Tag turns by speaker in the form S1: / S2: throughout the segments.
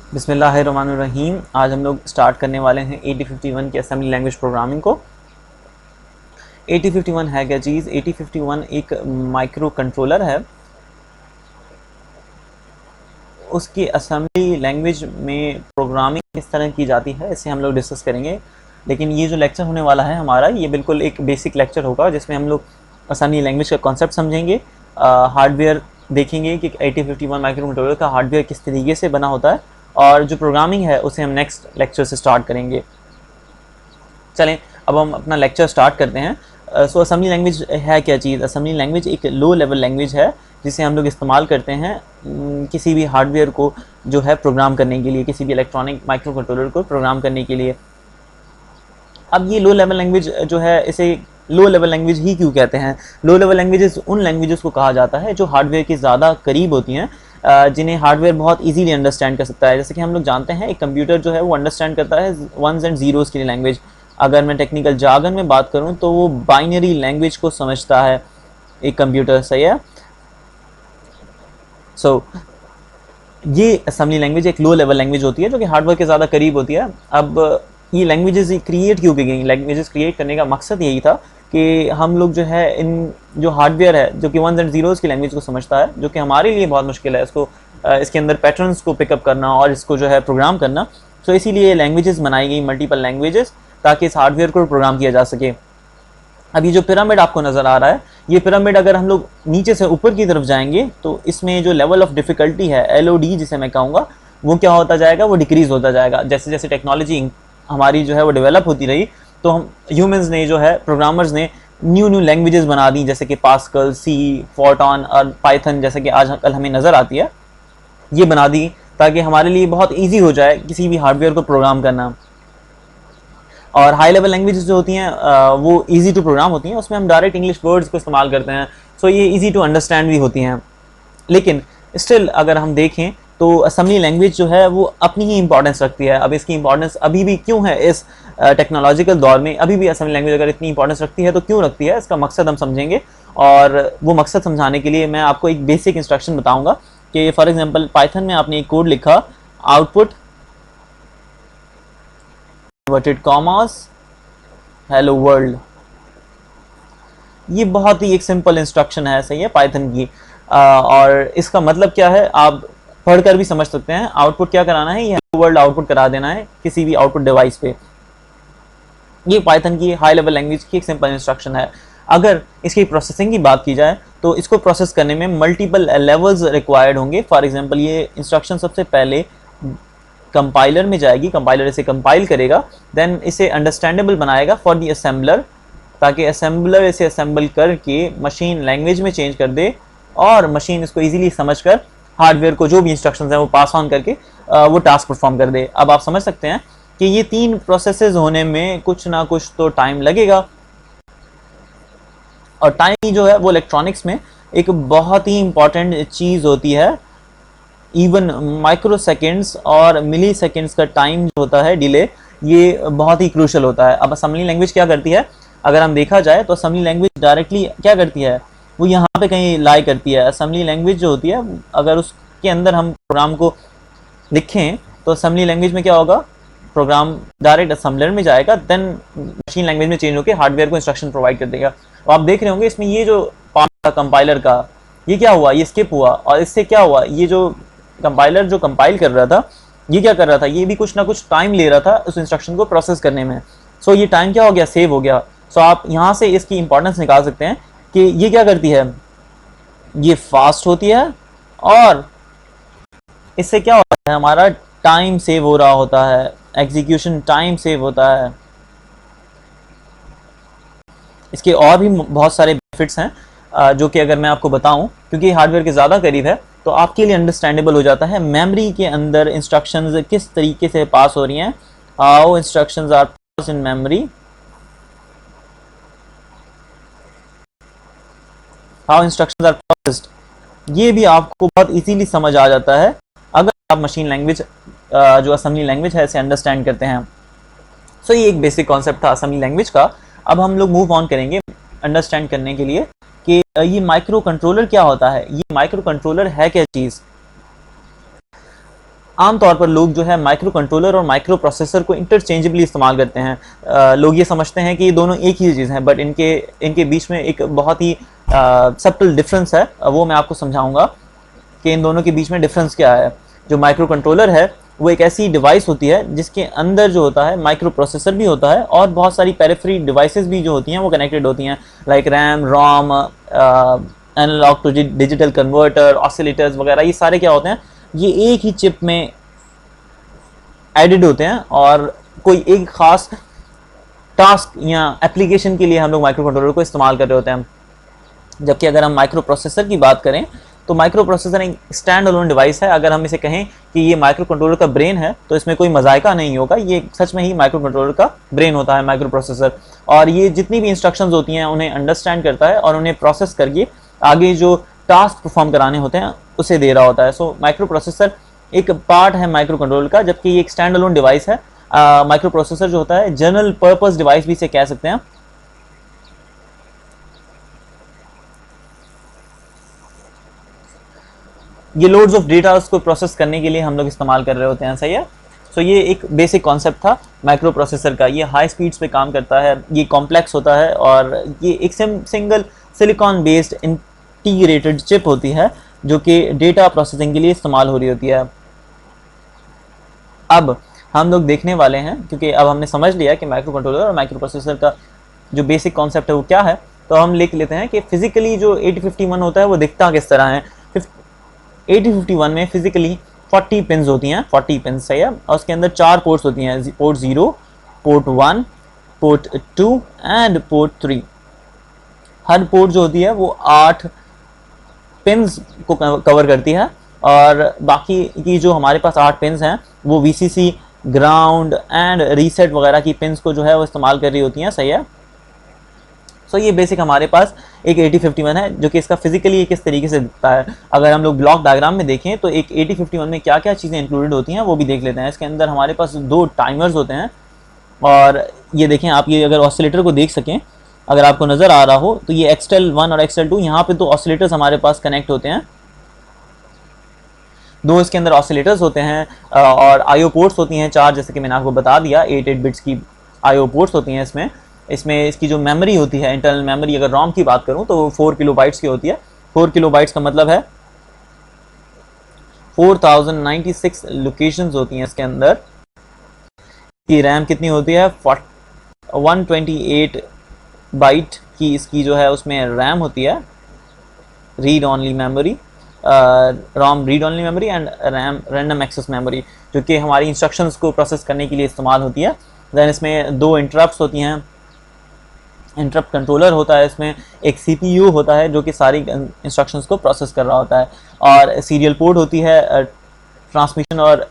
S1: बिस्मिल्लाहिर्रहमानिर्रहीम। आज हम लोग स्टार्ट करने वाले हैं 8051 की असेंबली लैंग्वेज प्रोग्रामिंग को। 8051 है क्या चीज़? 8051 एक माइक्रो कंट्रोलर है। उसकी असेंबली लैंग्वेज में प्रोग्रामिंग किस तरह की जाती है इसे हम लोग डिस्कस करेंगे। लेकिन ये जो लेक्चर होने वाला है हमारा, ये बिल्कुल एक बेसिक लेक्चर होगा जिसमें हम लोग असेंबली लैंग्वेज का कॉन्सेप्ट समझेंगे, हार्डवेयर देखेंगे कि 8051 माइक्रो कंट्रोलर का हार्डवेयर किस तरीके से बना होता है, और जो प्रोग्रामिंग है उसे हम नेक्स्ट लेक्चर से स्टार्ट करेंगे। चलें अब हम अपना लेक्चर स्टार्ट करते हैं। सो असेंबली लैंग्वेज है क्या चीज़? असेंबली लैंग्वेज एक लो लेवल लैंग्वेज है जिसे हम लोग इस्तेमाल करते हैं किसी भी हार्डवेयर को जो है प्रोग्राम करने के लिए, किसी भी इलेक्ट्रॉनिक माइक्रो कंट्रोलर को प्रोग्राम करने के लिए। अब ये लो लेवल लैंग्वेज जो है, इसे लो लेवल लैंग्वेज ही क्यों कहते हैं? लो लेवल लैंग्वेजेस उन लैंग्वेजेस को कहा जाता है जो हार्डवेयर के ज़्यादा करीब होती हैं, जिन्हें हार्डवेयर बहुत इजीली अंडरस्टैंड कर सकता है। जैसे कि हम लोग जानते हैं एक कंप्यूटर जो है वो अंडरस्टैंड करता है वंस एंड ज़ीरोज़ की लैंग्वेज। अगर मैं टेक्निकल जार्गन में बात करूं तो वो बाइनरी लैंग्वेज को समझता है एक कंप्यूटर, सही है। सो ये असेंबली लैंग्वेज एक लो लेवल लैंग्वेज होती है जो कि हार्डवेयर के ज़्यादा करीब होती है। अब ये लैंग्वेजेस क्रिएट क्यों की गई? लैंग्वेजेस क्रिएट करने का मकसद यही था कि हम लोग जो है इन जो हार्डवेयर है जो कि वंस एंड ज़ीरोज़ की लैंग्वेज को समझता है, जो कि हमारे लिए बहुत मुश्किल है इसको इसके अंदर पैटर्न्स को पिकअप करना और इसको जो है प्रोग्राम करना। सो इसीलिए लैंग्वेजेस बनाई गई, मल्टीपल लैंग्वेजेस, ताकि इस हार्डवेयर को प्रोग्राम किया जा सके। अब ये जो पिरामिड आपको नज़र आ रहा है, ये पिरामिड अगर हम लोग नीचे से ऊपर की तरफ जाएंगे तो इसमें जो लेवल ऑफ डिफ़िकल्टी है, LOD जिसे मैं कहूँगा, वो क्या होता जाएगा? वो डिक्रीज़ होता जाएगा। जैसे जैसे टेक्नोलॉजी हमारी जो है वो डेवलप होती रही, तो हम ह्यूमंस ने जो है, प्रोग्रामर्स ने न्यू न्यू लैंग्वेजेस बना दी, जैसे कि पास्कल, सी, फोर्टॉन और पाइथन, जैसे कि आज कल हमें नज़र आती है, ये बना दी ताकि हमारे लिए बहुत ईजी हो जाए किसी भी हार्डवेयर को प्रोग्राम करना। और हाई लेवल लैंग्वेजेस जो होती हैं वो इजी टू प्रोग्राम होती हैं, उसमें हम डायरेक्ट इंग्लिश वर्ड्स को इस्तेमाल करते हैं, सो ये इजी टू अंडरस्टैंड भी होती हैं। लेकिन स्टिल अगर हम देखें तो असेंबली लैंग्वेज जो है वो अपनी ही इंपॉर्टेंस रखती है। अब इसकी इंपॉर्टेंस अभी भी क्यों है? इस टेक्नोलॉजिकल दौर में अभी भी असेंबली लैंग्वेज अगर इतनी इंपॉर्टेंस रखती है तो क्यों रखती है, इसका मकसद हम समझेंगे। और वो मकसद समझाने के लिए मैं आपको एक बेसिक इंस्ट्रक्शन बताऊंगा कि फॉर एग्जांपल पाइथन में आपने एक कोड लिखा, output inverted commas hello world. ये बहुत ही एक सिंपल इंस्ट्रक्शन है, सही है, पाइथन की। और इसका मतलब क्या है आप पढ़कर भी समझ सकते हैं। आउटपुट क्या कराना है? ये हेलो वर्ल्ड आउटपुट करा देना है किसी भी आउटपुट डिवाइस पे। ये पाइथन की हाई लेवल लैंग्वेज की एक सिंपल इंस्ट्रक्शन है। अगर इसकी प्रोसेसिंग की बात की जाए तो इसको प्रोसेस करने में मल्टीपल लेवल्स रिक्वायर्ड होंगे। फॉर एग्जांपल ये इंस्ट्रक्शन सबसे पहले कंपाइलर में जाएगी, कंपाइलर इसे कंपाइल करेगा, देन इसे अंडरस्टैंडेबल बनाएगा फॉर द असेंबलर, ताकि असेंबलर इसे असेंबल करके मशीन लैंग्वेज में चेंज कर दे और मशीन इसको इजीली समझकर हार्डवेयर को जो भी इंस्ट्रक्शंस हैं वो पास ऑन करके वो टास्क परफॉर्म कर दे। अब आप समझ सकते हैं कि ये तीन प्रोसेसेस होने में कुछ ना कुछ तो टाइम लगेगा, और टाइम जो है वो इलेक्ट्रॉनिक्स में एक बहुत ही इंपॉर्टेंट चीज़ होती है। इवन माइक्रो सेकेंड्स और मिली सेकेंड्स का टाइम जो होता है, डिले, ये बहुत ही क्रूशल होता है। अब असेंबली लैंग्वेज क्या करती है? अगर हम देखा जाए तो असेंबली लैंग्वेज डायरेक्टली क्या करती है? वो यहाँ पे कहीं लाई करती है। असेंबली लैंग्वेज जो होती है, अगर उसके अंदर हम प्रोग्राम को लिखें तो असेंबली लैंग्वेज में क्या होगा? प्रोग्राम डायरेक्ट असेंबलर में जाएगा, देन मशीन लैंग्वेज में चेंज होकर हार्डवेयर को इंस्ट्रक्शन प्रोवाइड कर देगा। तो आप देख रहे होंगे इसमें ये जो पार्ट था कंपाइलर का, ये क्या हुआ? ये स्किप हुआ, और इससे क्या हुआ? ये जो कंपाइलर जो कंपाइल कर रहा था, ये क्या कर रहा था? ये भी कुछ ना कुछ टाइम ले रहा था उस इंस्ट्रक्शन को प्रोसेस करने में। सो ये टाइम क्या हो गया? सेव हो गया। सो आप यहाँ से इसकी इंपॉर्टेंस निकाल सकते हैं कि ये क्या करती है? ये फास्ट होती है, और इससे क्या होता है? हमारा टाइम सेव हो रहा होता है, एग्जीक्यूशन टाइम सेव होता है। इसके और भी बहुत सारे बेनिफिट्स हैं जो कि अगर मैं आपको बताऊं, क्योंकि हार्डवेयर के ज़्यादा करीब है तो आपके लिए अंडरस्टैंडेबल हो जाता है मेमोरी के अंदर इंस्ट्रक्शंस किस तरीके से पास हो रही हैं। How instructions are pass in memory, how instructions are processed, ये भी आपको बहुत इजीली समझ आ जाता है अगर आप मशीन लैंग्वेज जो असेंबली लैंग्वेज है इसे अंडरस्टैंड करते हैं। सो ये एक बेसिक कॉन्सेप्ट था असेंबली लैंग्वेज का। अब हम लोग मूव ऑन करेंगे अंडरस्टैंड करने के लिए कि ये माइक्रो कंट्रोलर क्या होता है। ये माइक्रो कंट्रोलर है क्या चीज़? आमतौर पर लोग जो है माइक्रो कंट्रोलर और माइक्रो प्रोसेसर को इंटरचेंजेबली इस्तेमाल करते हैं। लोग ये समझते हैं कि ये दोनों एक ही चीज़ है, बट इनके इनके बीच में एक बहुत ही सब्टल डिफरेंस है। वो मैं आपको समझाऊंगा कि इन दोनों के बीच में डिफरेंस क्या है। जो माइक्रो कंट्रोलर है वो एक ऐसी डिवाइस होती है जिसके अंदर जो होता है माइक्रो प्रोसेसर भी होता है और बहुत सारी पेरिफेरी डिवाइसेस भी जो होती हैं वो कनेक्टेड होती हैं, like RAM, ROM, analog to digital converter, oscillators वगैरह। ये सारे क्या होते हैं, ये एक ही चिप में एडेड होते हैं और कोई एक खास टास्क या एप्लीकेशन के लिए हम लोग माइक्रो कंट्रोलर को इस्तेमाल कर रहे होते हैं। जबकि अगर हम माइक्रो प्रोसेसर की बात करें तो माइक्रो प्रोसेसर एक स्टैंड अलोन डिवाइस है। अगर हम इसे कहें कि ये माइक्रो कंट्रोलर का ब्रेन है तो इसमें कोई मजायका नहीं होगा, ये सच में ही माइक्रो कंट्रोलर का ब्रेन होता है माइक्रो प्रोसेसर। और ये जितनी भी इंस्ट्रक्शंस होती हैं उन्हें अंडरस्टैंड करता है और उन्हें प्रोसेस करके आगे जो टास्क परफॉर्म कराने होते हैं उसे दे रहा होता है। सो माइक्रो प्रोसेसर एक पार्ट है माइक्रो कंट्रोलर का, जबकि ये एक स्टैंड अलोन डिवाइस है। माइक्रो प्रोसेसर जो होता है जनरल पर्पस डिवाइस भी इसे कह सकते हैं। ये लोड्स ऑफ डेटा उसको प्रोसेस करने के लिए हम लोग इस्तेमाल कर रहे होते हैं, सही है। सो ये एक बेसिक कॉन्सेप्ट था माइक्रो प्रोसेसर का। ये हाई स्पीड्स पे काम करता है, ये कॉम्प्लेक्स होता है और ये एक single silicon based integrated chip होती है जो कि डेटा प्रोसेसिंग के लिए इस्तेमाल हो रही होती है। अब हम लोग देखने वाले हैं, क्योंकि अब हमने समझ लिया कि माइक्रो कंट्रोलर और माइक्रो प्रोसेसर का जो बेसिक कॉन्सेप्ट है वो क्या है, तो हम लिख लेते हैं कि फिजिकली जो 8051 होता है वो दिखता किस तरह है। 8051 में फिजिकली 40 पिन्स होती हैं, 40 पिन्स, सही है। और उसके अंदर 4 पोर्ट्स होती हैं, port 0, port 1, port 2 and port 3। Her port जो होती है वो 8 पिन्स को कवर करती है और बाकी की जो हमारे पास 8 पिन्स हैं वो VCC, ग्राउंड एंड रीसेट वगैरह की पिन्स को जो है वो इस्तेमाल कर रही होती हैं, सही है। सो ये बेसिक हमारे पास एक 8051 है जो कि इसका फिजिकली किस तरीके से दिखता है। अगर हम लोग ब्लॉक डायग्राम में देखें तो एक 8051 में क्या क्या चीज़ें इंक्लूडेड होती हैं वो भी देख लेते हैं। इसके अंदर हमारे पास 2 टाइमर्स होते हैं और ये देखें आप, ये अगर ऑसिलेटर को देख सकें, अगर आपको नज़र आ रहा हो तो ये XTEL 1 और XTEL 2, यहाँ पे 2 ऑसिलेटर्स हमारे पास कनेक्ट होते हैं। 2 इसके अंदर ऑसिलेटर्स होते हैं और IO पोर्ट्स होती हैं 4, जैसे कि मैंने आपको बता दिया। 8 बिट्स की IO पोर्ट्स होती हैं इसमें इसकी जो मेमोरी होती है, इंटरनल मेमोरी, अगर रोम की बात करूं तो 4 किलोबाइट्स की होती है। 4 किलोबाइट्स का मतलब है 4096 लोकेशंस होती हैं इसके अंदर। की रैम कितनी होती है, 128 बाइट की इसकी जो है उसमें रैम होती है, read only memory, ROM read only memory and RAM random access memory, जो कि हमारी इंस्ट्रक्शंस को प्रोसेस करने के लिए इस्तेमाल होती है। दैन इसमें 2 इंटरप्ट्स होती हैं, इंटरप्ट कंट्रोलर होता है, इसमें एक CPU होता है जो कि सारी इंस्ट्रक्शंस को प्रोसेस कर रहा होता है, और सीरियल पोर्ट होती है ट्रांसमिशन और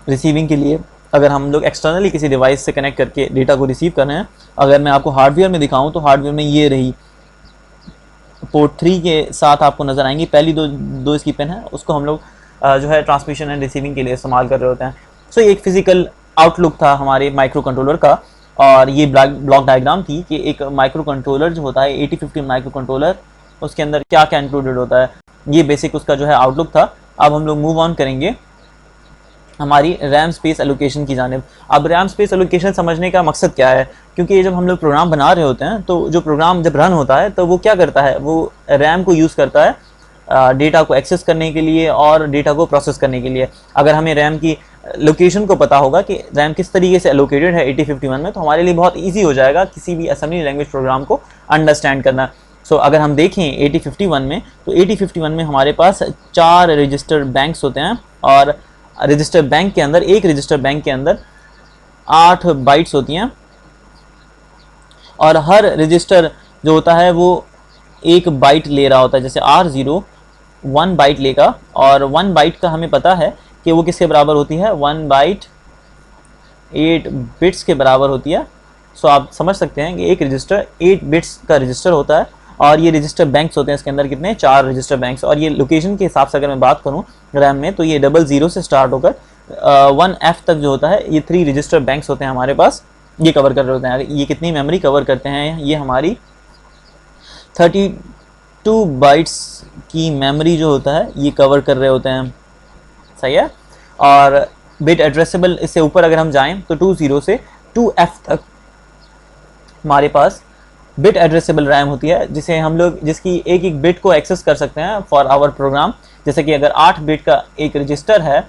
S1: रिसीविंग के लिए। अगर हम लोग एक्सटर्नली किसी डिवाइस से कनेक्ट करके डेटा को रिसीव कर रहे हैं, अगर मैं आपको हार्डवेयर में दिखाऊं तो हार्डवेयर में ये रही पोर्ट 3 के साथ आपको नज़र आएंगी। पहली दो इसकी पिन है, उसको हम लोग जो है ट्रांसमिशन एंड रिसीविंग के लिए इस्तेमाल कर रहे होते हैं। सो ये एक फिजिकल आउटलुक था हमारे माइक्रो कंट्रोलर का, और ये ब्लॉक डायग्राम थी कि एक माइक्रो कंट्रोलर जो होता है 8051 माइक्रो कंट्रोलर, उसके अंदर क्या क्या इंक्लूडेड होता है। ये बेसिक उसका जो है आउटलुक था। अब हम लोग मूव ऑन करेंगे हमारी रैम स्पेस एलोकेशन की जानिब। अब रैम स्पेस एलोकेशन समझने का मकसद क्या है, क्योंकि जब हम लोग प्रोग्राम बना रहे होते हैं तो जो प्रोग्राम जब रन होता है तो वो क्या करता है, वो रैम को यूज़ करता है डेटा को एक्सेस करने के लिए और डेटा को प्रोसेस करने के लिए। अगर हमें रैम की लोकेशन को पता होगा कि रैम किस तरीके से एलोकेटेड है 8051 में, तो हमारे लिए बहुत ईजी हो जाएगा किसी भी असेंबली लैंग्वेज प्रोग्राम को अंडरस्टैंड करना। सो अगर हम देखें 8051 में, तो 8051 में हमारे पास 4 रजिस्टर बैंक्स होते हैं, और रजिस्टर बैंक के अंदर, एक रजिस्टर बैंक के अंदर 8 बाइट्स होती हैं, और हर रजिस्टर जो होता है वो 1 बाइट ले रहा होता है। जैसे R0 1 बाइट लेगा, और 1 बाइट का हमें पता है कि वो किसके बराबर होती है, 1 बाइट 8 बिट्स के बराबर होती है। सो आप समझ सकते हैं कि एक रजिस्टर 8 बिट्स का रजिस्टर होता है, और ये रजिस्टर बैंक्स होते हैं इसके अंदर कितने, 4 रजिस्टर बैंक्स। और ये लोकेशन के हिसाब से अगर मैं बात करूं रैम में, तो ये 00 से स्टार्ट होकर 1F तक जो होता है, ये 3 रजिस्टर बैंक्स होते हैं हमारे पास, ये कवर कर रहे होते हैं। ये कितनी मेमोरी कवर करते हैं, ये हमारी 32 बाइट्स की मेमोरी जो होता है ये कवर कर रहे होते हैं, सही है। और बिट एड्रेसेबल इससे ऊपर अगर हम जाएं तो 20 से 2F तक हमारे पास बिट एड्रेसेबल रैम होती है, जिसे हम लोग जिसकी एक एक बिट को एक्सेस कर सकते हैं फॉर आवर प्रोग्राम। जैसे कि अगर 8 बिट का एक रजिस्टर है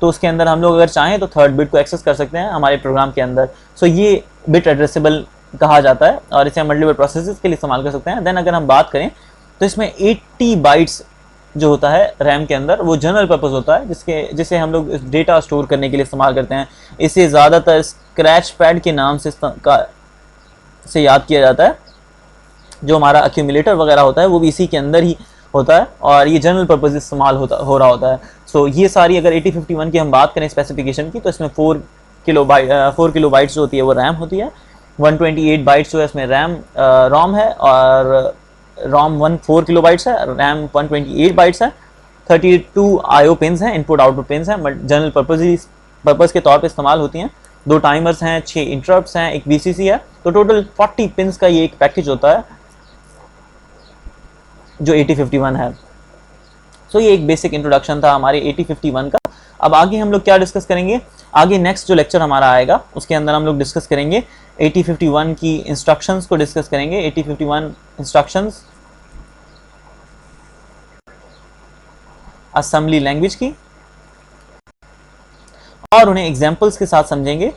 S1: तो उसके अंदर हम लोग अगर चाहें तो थर्ड बिट को एक्सेस कर सकते हैं हमारे प्रोग्राम के अंदर। सो ये बिट एड्रेसेबल कहा जाता है और इसे हम मल्टीपल प्रोसेसेस के लिए इस्तेमाल कर सकते हैं। देन अगर हम बात करें तो इसमें 80 बाइट्स जो होता है रैम के अंदर वो जनरल पर्पस होता है, जिसे हम लोग डेटा स्टोर करने के लिए इस्तेमाल करते हैं। इसे ज़्यादातर स्क्रैच पैड के नाम से याद किया जाता है। जो हमारा एक्यूमुलेटर वगैरह होता है वो भी इसी के अंदर ही होता है और ये जनरल पर्पस इस्तेमाल हो रहा होता है। सो ये सारी अगर 8051 की हम बात करें स्पेसिफिकेशन की, तो इसमें 4 किलो बाइट्स जो होती है वो रैम होती है, 128 बाइट्स जो है इसमें रोम है, और रोम 4 किलो बाइट्स है, रैम 128 बाइट्स है, 32 आईओ पिन्स हैं, इनपुट आउटपुट पिन्स हैं, जनरल पर्पस के तौर पे इस्तेमाल होती हैं। 2 टाइमर्स हैं, 6 इंटरप्ट्स हैं, एक VCC है, तो टोटल 40 पिन्स का ये एक पैकेज होता है जो 8051 है। सो ये एक बेसिक इंट्रोडक्शन था हमारे 8051 का। अब आगे हम लोग क्या डिस्कस करेंगे, आगे नेक्स्ट जो लेक्चर हमारा आएगा उसके अंदर हम लोग डिस्कस करेंगे 8051 की इंस्ट्रक्शंस को डिस्कस करेंगे। 8051 इंस्ट्रक्शंस असेंबली लैंग्वेज की, और उन्हें एग्जांपल्स के साथ समझेंगे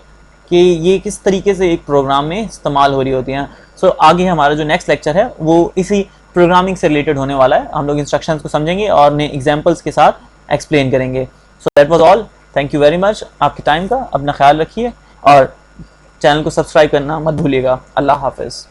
S1: कि ये किस तरीके से एक प्रोग्राम में इस्तेमाल हो रही होती हैं। सो आगे हमारा जो नेक्स्ट लेक्चर है वो इसी प्रोग्रामिंग से रिलेटेड होने वाला है। हम लोग इंस्ट्रक्शंस को समझेंगे और उन्हें एग्जांपल्स के साथ एक्सप्लेन करेंगे। So that was all. Thank you very much आपके टाइम का। अपना ख्याल रखिए और चैनल को सब्सक्राइब करना मत भूलिएगा। अल्लाह हाफिज़।